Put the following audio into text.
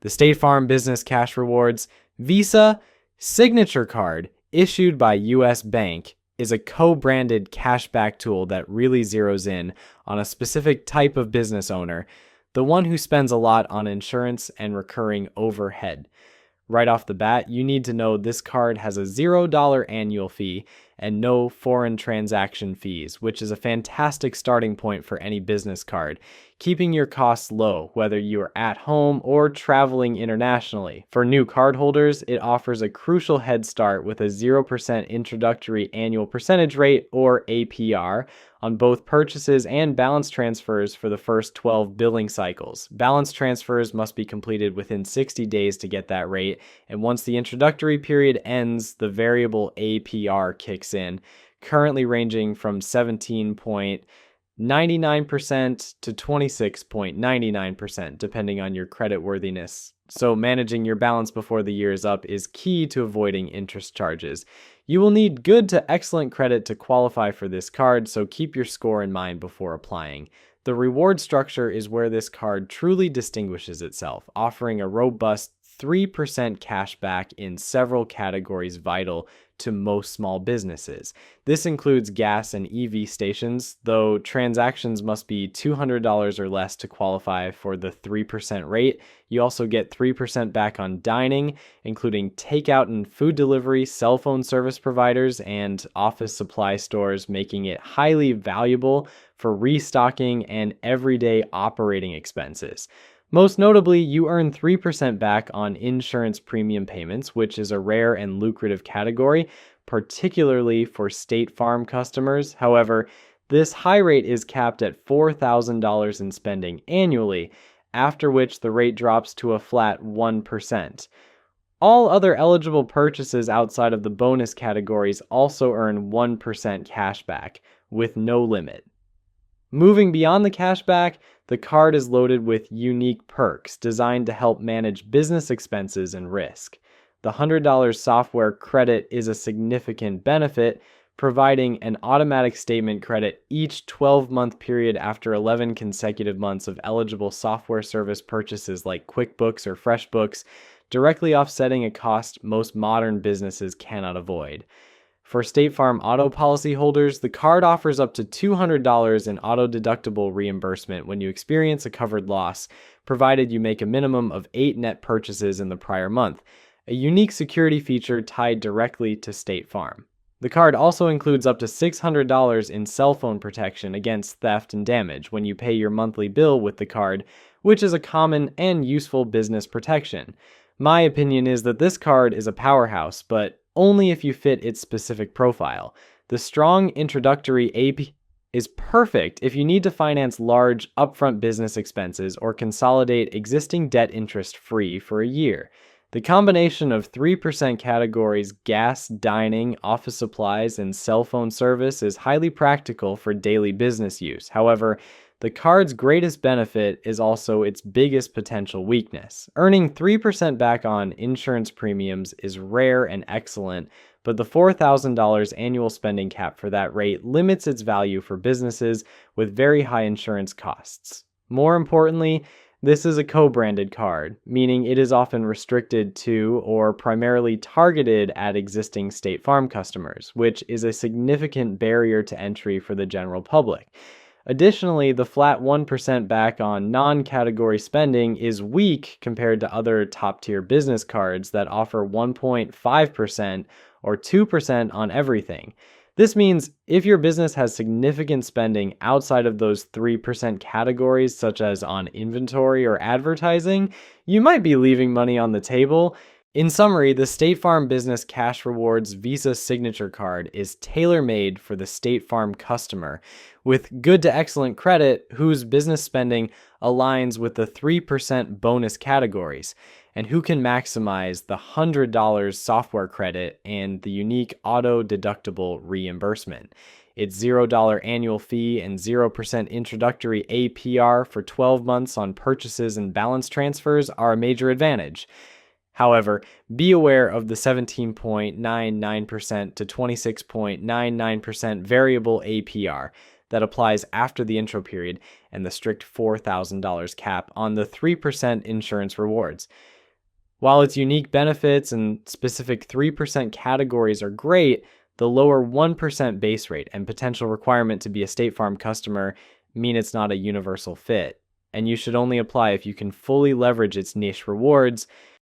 The State Farm Business Cash Rewards Visa Signature Card, issued by U.S. Bank, is a co-branded cashback tool that really zeroes in on a specific type of business owner, the one who spends a lot on insurance and recurring overhead. Right off the bat, you need to know this card has a $0 annual fee and no foreign transaction fees, which is a fantastic starting point for any business card, keeping your costs low, whether you are at home or traveling internationally. For new cardholders, it offers a crucial head start with a 0% introductory annual percentage rate, or APR, on both purchases and balance transfers for the first 12 billing cycles. Balance transfers must be completed within 60 days to get that rate, and once the introductory period ends, the variable APR kicks in, currently ranging from 17.99% to 26.99%, depending on your creditworthiness. So managing your balance before the year is up is key to avoiding interest charges. You will need good to excellent credit to qualify for this card, so keep your score in mind before applying. The reward structure is where this card truly distinguishes itself, offering a robust 3% cash back in several categories vital to most small businesses. This includes gas and EV stations, though transactions must be $200 or less to qualify for the 3% rate. You also get 3% back on dining, including takeout and food delivery, cell phone service providers, and office supply stores, making it highly valuable for restocking and everyday operating expenses. Most notably, you earn 3% back on insurance premium payments, which is a rare and lucrative category, particularly for State Farm customers. However, this high rate is capped at $4,000 in spending annually, after which the rate drops to a flat 1%. All other eligible purchases outside of the bonus categories also earn 1% cashback, with no limit. Moving beyond the cashback, the card is loaded with unique perks designed to help manage business expenses and risk. The $100 software credit is a significant benefit, providing an automatic statement credit each 12-month period after 11 consecutive months of eligible software service purchases like QuickBooks or FreshBooks, directly offsetting a cost most modern businesses cannot avoid. For State Farm auto policyholders, the card offers up to $200 in auto-deductible reimbursement when you experience a covered loss, provided you make a minimum of 8 net purchases in the prior month, a unique security feature tied directly to State Farm. The card also includes up to $600 in cell phone protection against theft and damage when you pay your monthly bill with the card, which is a common and useful business protection. My opinion is that this card is a powerhouse, but only if you fit its specific profile. The strong introductory AP is perfect if you need to finance large upfront business expenses or consolidate existing debt interest-free for a year. The combination of 3% categories, gas, dining, office supplies, and cell phone service is highly practical for daily business use. However, the card's greatest benefit is also its biggest potential weakness. Earning 3% back on insurance premiums is rare and excellent, but the $4,000 annual spending cap for that rate limits its value for businesses with very high insurance costs. More importantly, this is a co-branded card, meaning it is often restricted to or primarily targeted at existing State Farm customers, which is a significant barrier to entry for the general public. Additionally, the flat 1% back on non-category spending is weak compared to other top-tier business cards that offer 1.5% or 2% on everything. This means if your business has significant spending outside of those 3% categories, such as on inventory or advertising, you might be leaving money on the table. In summary, the State Farm Business Cash Rewards Visa Signature Card is tailor-made for the State Farm customer, with good to excellent credit whose business spending aligns with the 3% bonus categories, and who can maximize the $100 software credit and the unique auto-deductible reimbursement. Its $0 annual fee and 0% introductory APR for 12 months on purchases and balance transfers are a major advantage. However, be aware of the 17.99% to 26.99% variable APR. that applies after the intro period and the strict $4,000 cap on the 3% insurance rewards. While its unique benefits and specific 3% categories are great, the lower 1% base rate and potential requirement to be a State Farm customer mean it's not a universal fit, and you should only apply if you can fully leverage its niche rewards,